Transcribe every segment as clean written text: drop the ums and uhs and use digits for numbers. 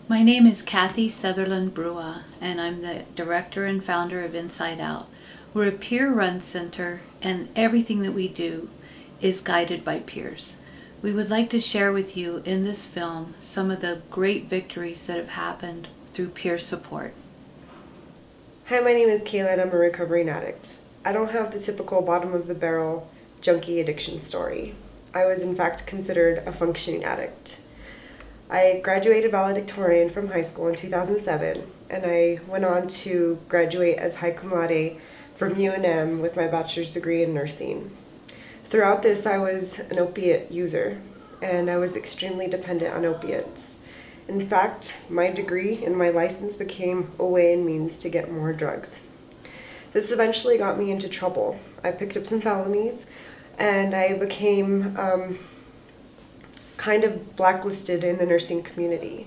My name is Kathy Sutherland Brua, and I'm the director and founder of Inside Out. We're a peer-run center, and everything that we do is guided by peers. We would like to share with you in this film some of the great victories that have happened through peer support. Hi, my name is Kayla and I'm a recovering addict. I don't have the typical bottom of the barrel junkie addiction story. I was in fact considered a functioning addict. I graduated valedictorian from high school in 2007 and I went on to graduate as high cum laude from UNM with my bachelor's degree in nursing. Throughout this, I was an opiate user and I was extremely dependent on opiates. In fact, my degree and my license became a way and means to get more drugs. This eventually got me into trouble. I picked up some felonies and I became kind of blacklisted in the nursing community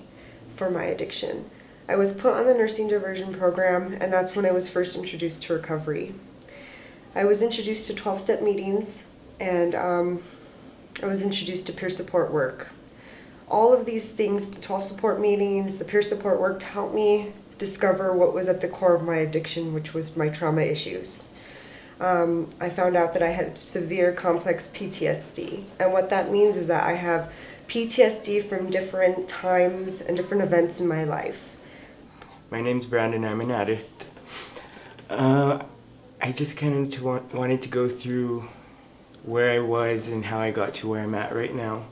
for my addiction. I was put on the nursing diversion program, and that's when I was first introduced to recovery. I was introduced to 12-step meetings, and I was introduced to peer support work. All of these things, the 12 support meetings, the peer support work, helped me discover what was at the core of my addiction, which was my trauma issues. I found out that I had severe complex PTSD. And what that means is that I have PTSD from different times and different events in my life. My name's Brandon, I'm an addict. I just kind of wanted to go through where I was and how I got to where I'm at right now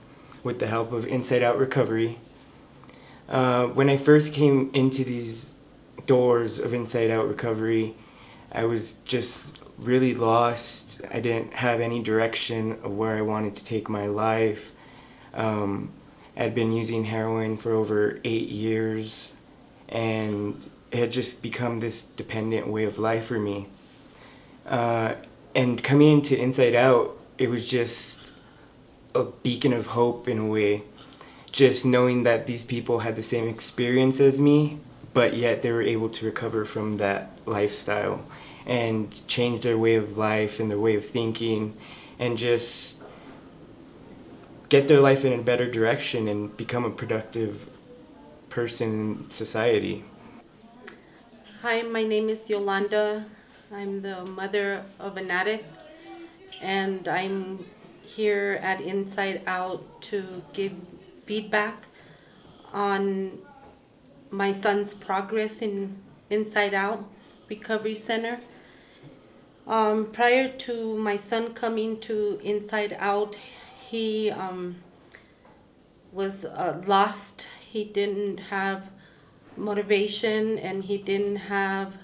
with the help of Inside Out Recovery. When I first came into these doors of Inside Out Recovery, I was just really lost. I didn't have any direction of where I wanted to take my life. I'd been using heroin for over 8 years, and it had just become this dependent way of life for me. And coming into Inside Out, it was just a beacon of hope in a way. Just knowing that these people had the same experience as me, but yet they were able to recover from that lifestyle and change their way of life and their way of thinking and just get their life in a better direction and become a productive person in society. Hi, my name is Yolanda. I'm the mother of an addict, and I'm here at Inside Out to give feedback on my son's progress in Inside Out Recovery Center. Prior to my son coming to Inside Out, he was lost. He didn't have motivation and he didn't have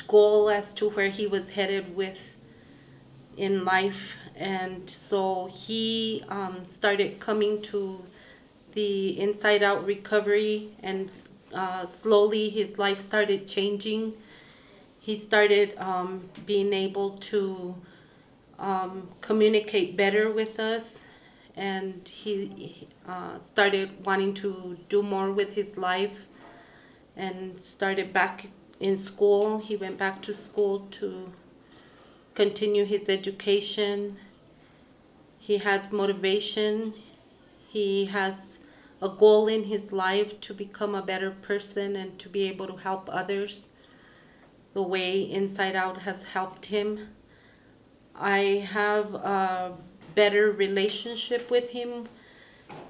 goal as to where he was headed with in life, and so he started coming to the Inside Out Recovery, and slowly his life started changing. He started being able to communicate better with us, and he started wanting to do more with his life and started back in school. He went back to school to continue his education. He has motivation. He has a goal in his life to become a better person and to be able to help others the way Inside Out has helped him. I have a better relationship with him.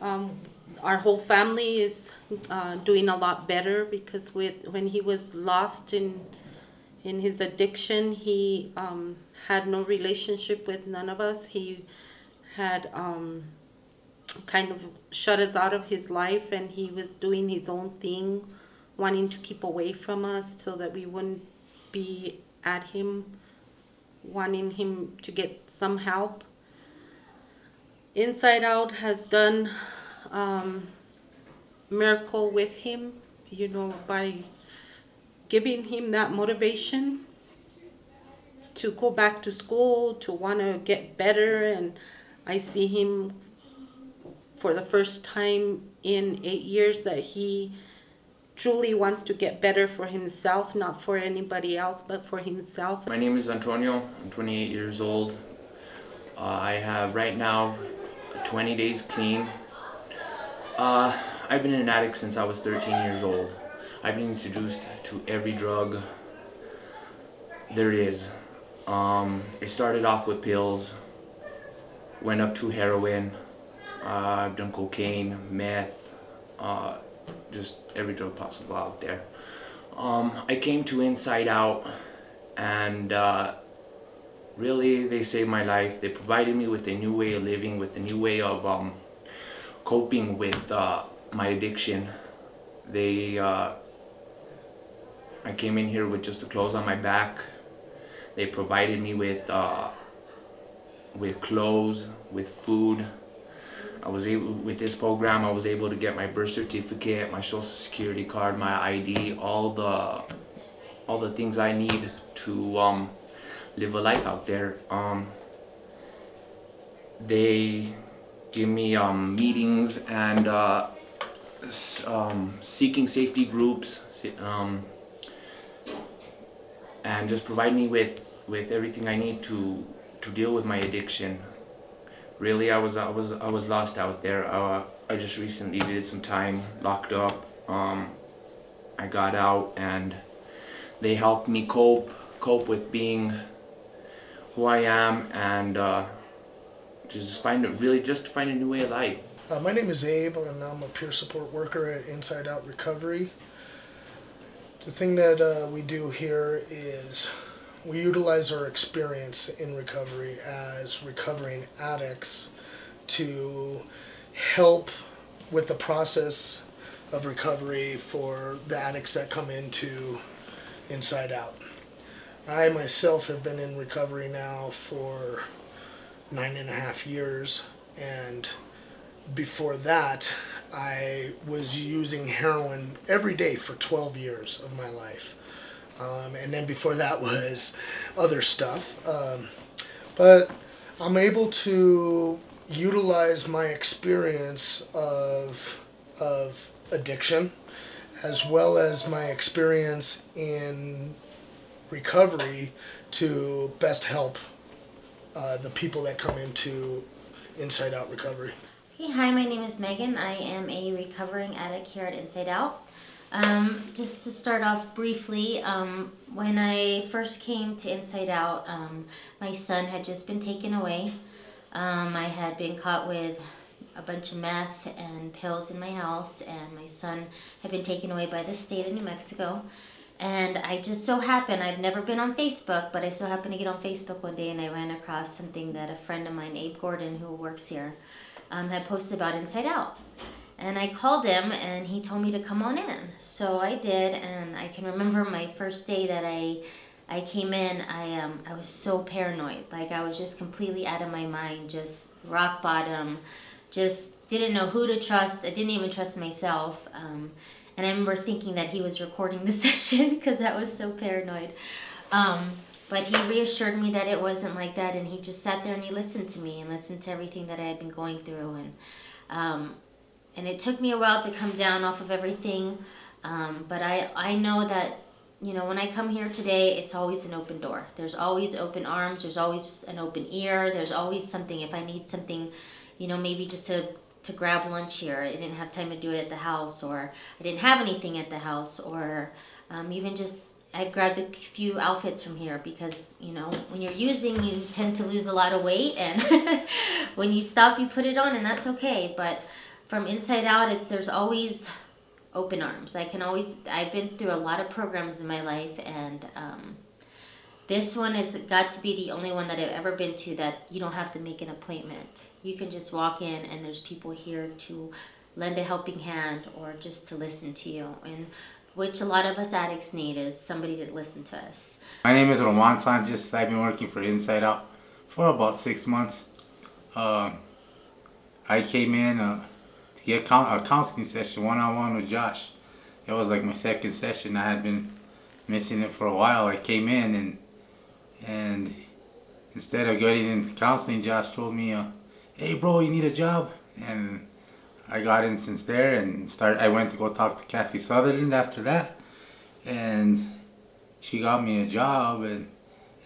Our whole family is doing a lot better because when he was lost in his addiction, he had no relationship with none of us. He had kind of shut us out of his life, and he was doing his own thing, wanting to keep away from us so that we wouldn't be at him, wanting him to get some help. Inside Out has done miracle with him, by giving him that motivation to go back to school, to want to get better. And I see him for the first time in 8 years that he truly wants to get better for himself, not for anybody else, but for himself. My name is Antonio. I'm 28 years old. I have right now 20 days clean. I've been an addict since I was 13 years old. I've been introduced to every drug there is. It started off with pills, went up to heroin. I've done cocaine, meth, just every drug possible out there. I came to Inside Out, and really they saved my life. They provided me with a new way of living, with a new way of coping with my addiction. I came in here with just the clothes on my back. They provided me with clothes, with food. With this program, I was able to get my birth certificate, my social security card, my ID, all the things I need to live a life out there. They give me meetings and seeking safety groups, and just provide me with everything I need to deal with my addiction. Really, I was lost out there. I just recently did some time locked up. I got out, and they helped me cope with being who I am, and just find a new way of life. My name is Abe, and I'm a peer support worker at Inside Out Recovery. The thing that we do here is we utilize our experience in recovery as recovering addicts to help with the process of recovery for the addicts that come into Inside Out. I myself have been in recovery now for 9.5 years, and before that I was using heroin every day for 12 years of my life. And then before that was other stuff. But I'm able to utilize my experience of addiction as well as my experience in recovery to best help the people that come into Inside Out Recovery. Hey, hi, my name is Megan. I am a recovering addict here at Inside Out. Just to start off briefly, when I first came to Inside Out, my son had just been taken away. I had been caught with a bunch of meth and pills in my house, and my son had been taken away by the state of New Mexico. And I just so happened, I've never been on Facebook, but I so happened to get on Facebook one day, and I ran across something that a friend of mine, Abe Gordon, who works here, had posted about Inside Out. And I called him, and he told me to come on in. So I did, and I can remember my first day that I came in, I was so paranoid. Like, I was just completely out of my mind, just rock bottom, just didn't know who to trust. I didn't even trust myself. And I remember thinking that he was recording the session because I was so paranoid. But he reassured me that it wasn't like that, and he just sat there and he listened to me and listened to everything that I had been going through. And it took me a while to come down off of everything, but I know that, you know, when I come here today, it's always an open door. There's always open arms, there's always an open ear, there's always something. If I need something, you know, maybe just to grab lunch here, I didn't have time to do it at the house, or I didn't have anything at the house, or even just I've grabbed a few outfits from here because, you know, when you're using, you tend to lose a lot of weight, and when you stop, you put it on, and that's okay. But from Inside Out, there's always open arms. I've been through a lot of programs in my life, and this one has got to be the only one that I've ever been to that you don't have to make an appointment. You can just walk in, and there's people here to lend a helping hand or just to listen to you, and which a lot of us addicts need is somebody to listen to us. My name is Roman Sanchez. I've been working for Inside Out for about 6 months. I came in to get a counseling session one-on-one with Josh. It was like my second session. I had been missing it for a while. I came in and instead of getting into counseling, Josh told me, "Hey bro, you need a job?" And I got in since there and I went to go talk to Kathy Sutherland after that, and she got me a job, and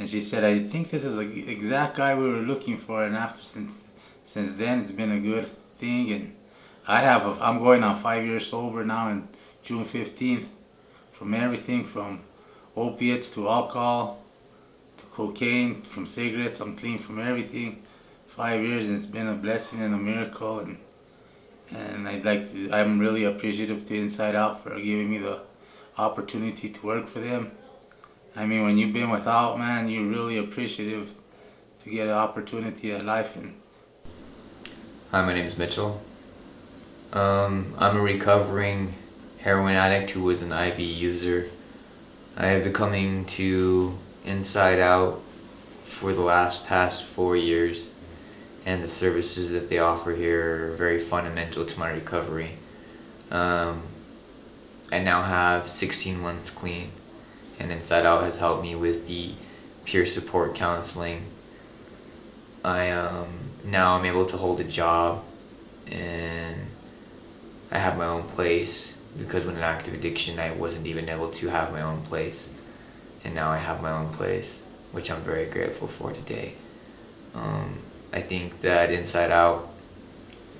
she said, "I think this is the exact guy we were looking for." And since then, it's been a good thing, and I'm going on 5 years sober now in June 15th. From everything from opiates to alcohol to cocaine, from cigarettes, I'm clean from everything. 5 years, and it's been a blessing and a miracle, and I'm really appreciative to Inside Out for giving me the opportunity to work for them. I mean, when you've been without, man, you're really appreciative to get an opportunity at life. And hi, my name is Mitchell. I'm a recovering heroin addict who was an IV user. I have been coming to Inside Out for the past 4 years, and the services that they offer here are very fundamental to my recovery. I now have 16 months clean, and Inside Out has helped me with the peer support counseling. Now I'm able to hold a job, and I have my own place, because with an active addiction I wasn't even able to have my own place, and now I have my own place, which I'm very grateful for today. I think that Inside Out,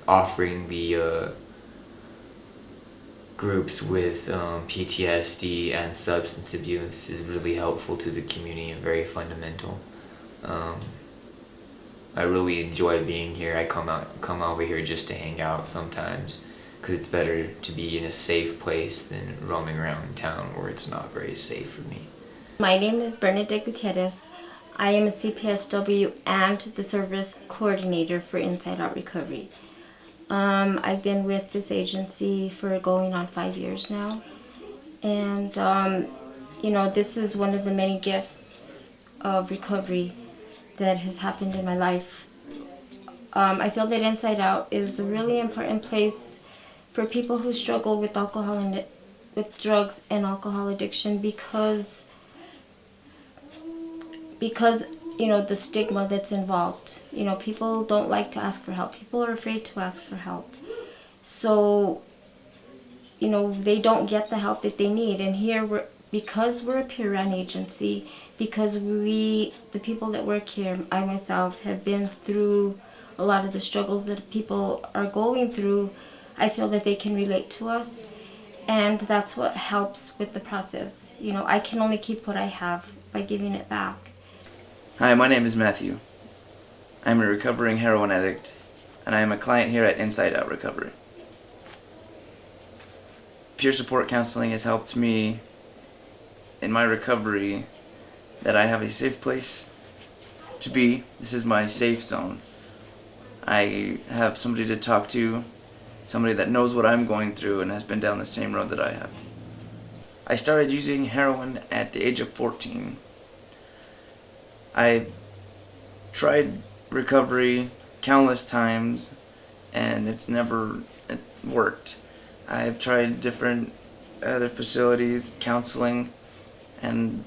offering the groups with PTSD and substance abuse, is really helpful to the community and very fundamental. I really enjoy being here. I come over here just to hang out sometimes, because it's better to be in a safe place than roaming around town where it's not very safe for me. My name is Bernadette Gutierrez. I am a CPSW and the service coordinator for Inside Out Recovery. I've been with this agency for going on 5 years now. And, this is one of the many gifts of recovery that has happened in my life. I feel that Inside Out is a really important place for people who struggle with with drugs and alcohol addiction, because the stigma that's involved. People don't like to ask for help. People are afraid to ask for help. So, they don't get the help that they need. And here, because we're a peer-run agency, because the people that work here, I myself, have been through a lot of the struggles that people are going through, I feel that they can relate to us. And that's what helps with the process. I can only keep what I have by giving it back. Hi, my name is Matthew. I'm a recovering heroin addict, and I am a client here at Inside Out Recovery. Peer support counseling has helped me in my recovery, that I have a safe place to be. This is my safe zone. I have somebody to talk to, somebody that knows what I'm going through and has been down the same road that I have. I started using heroin at the age of 14. I tried recovery countless times, and it's never worked. I've tried different other facilities, counseling, and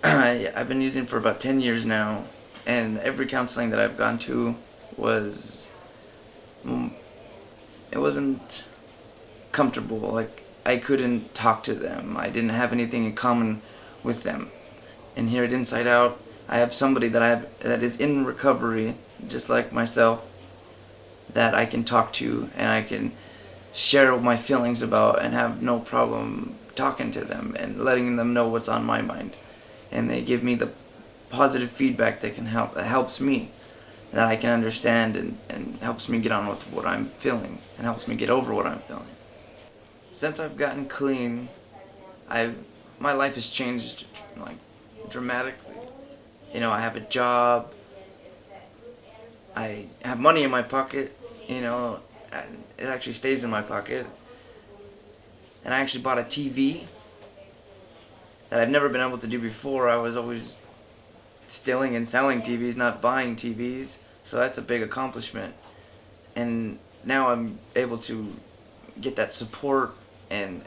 I've been using for about 10 years now, and every counseling that I've gone to it wasn't comfortable. Like, I couldn't talk to them. I didn't have anything in common with them. And here at Inside Out, I have somebody that is in recovery, just like myself, that I can talk to and I can share my feelings about and have no problem talking to them and letting them know what's on my mind. And they give me the positive feedback that helps me, that I can understand and helps me get on with what I'm feeling and helps me get over what I'm feeling. Since I've gotten clean, my life has changed dramatically. I have a job, I have money in my pocket, and it actually stays in my pocket. And I actually bought a TV that I've never been able to do before. I was always stealing and selling TVs, not buying TVs, so that's a big accomplishment. And now I'm able to get that support and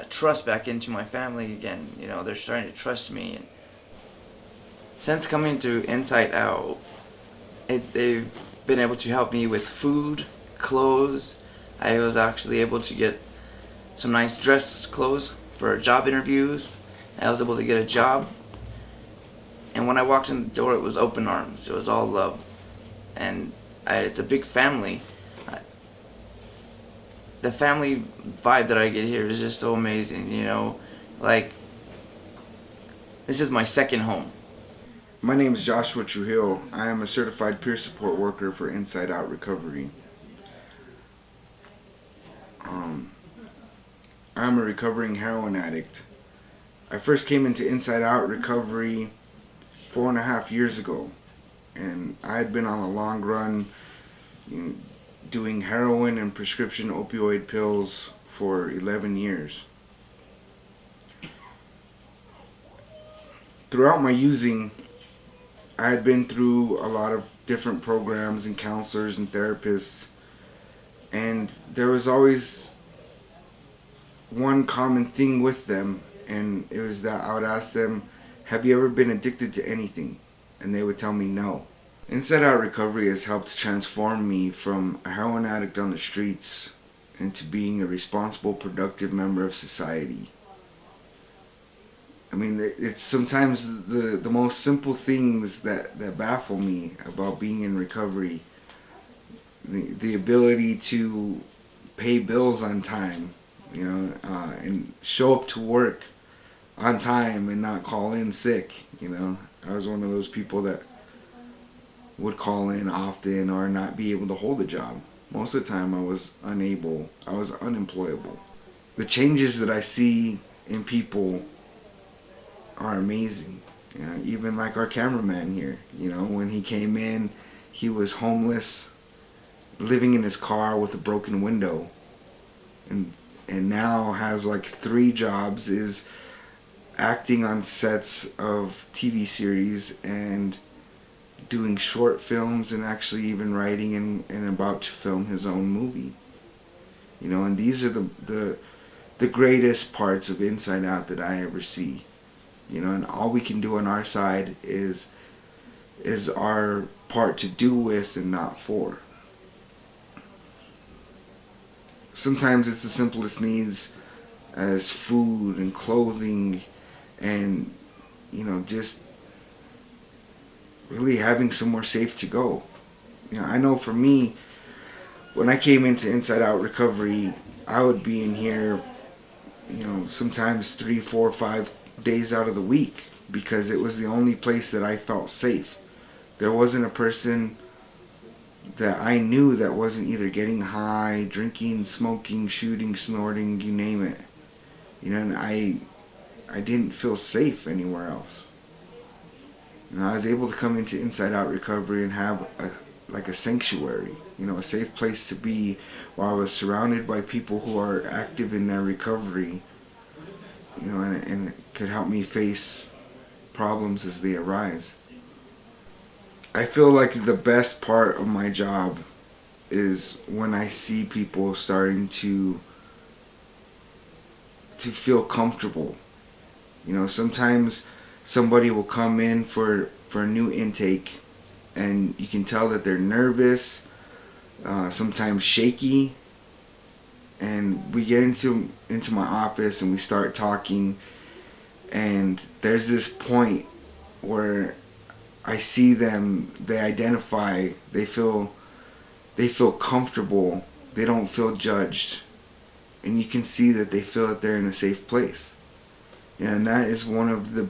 trust back into my family again. They're starting to trust me. And since coming to Inside Out, they've been able to help me with food, clothes. I was actually able to get some nice dress clothes for job interviews. I was able to get a job. And when I walked in the door, it was open arms. It was all love. And it's a big family. The family vibe that I get here is just so amazing, you know, like, this is my second home. My name is Joshua Trujillo. I am a certified peer support worker for Inside Out Recovery. I'm a recovering heroin addict. I first came into Inside Out Recovery 4.5 years ago, and I had been on a long run, doing heroin and prescription opioid pills for 11 years. Throughout my using, I had been through a lot of different programs and counselors and therapists, and there was always one common thing with them, and it was that I would ask them, have you ever been addicted to anything? And they would tell me no. Inside Out Recovery has helped transform me from a heroin addict on the streets into being a responsible, productive member of society. I mean, it's sometimes the most simple things that baffle me about being in recovery. The ability to pay bills on time, and show up to work on time and not call in sick, I was one of those people that would call in often or not be able to hold a job. Most of the time I was unemployable. The changes that I see in people are amazing. Even like our cameraman here, when he came in, he was homeless, living in his car with a broken window, and now has like 3 jobs, is acting on sets of TV series and doing short films, and actually even writing and about to film his own movie. And these are the greatest parts of Inside Out that I ever see. And all we can do on our side is our part to do with and not for. Sometimes it's the simplest needs as food and clothing and, just really having somewhere safe to go. I know for me, when I came into Inside Out Recovery, I would be in here, sometimes 3, 4, 5 days out of the week, because it was the only place that I felt safe. There wasn't a person that I knew that wasn't either getting high, drinking, smoking, shooting, snorting, you name it. And I didn't feel safe anywhere else. I was able to come into Inside Out Recovery and have a sanctuary, a safe place to be, where I was surrounded by people who are active in their recovery, and it could help me face problems as they arise. I feel like the best part of my job is when I see people starting to feel comfortable. Sometimes somebody will come in for a new intake, and you can tell that they're nervous, sometimes shaky, and we get into my office and we start talking, and there's this point where I see them, they identify, they feel comfortable, they don't feel judged, and you can see that they feel that they're in a safe place. And that is one of the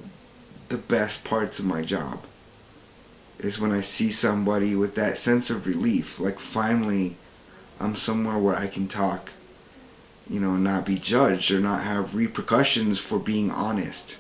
best parts of my job, is when I see somebody with that sense of relief, like finally I'm somewhere where I can talk, and not be judged or not have repercussions for being honest.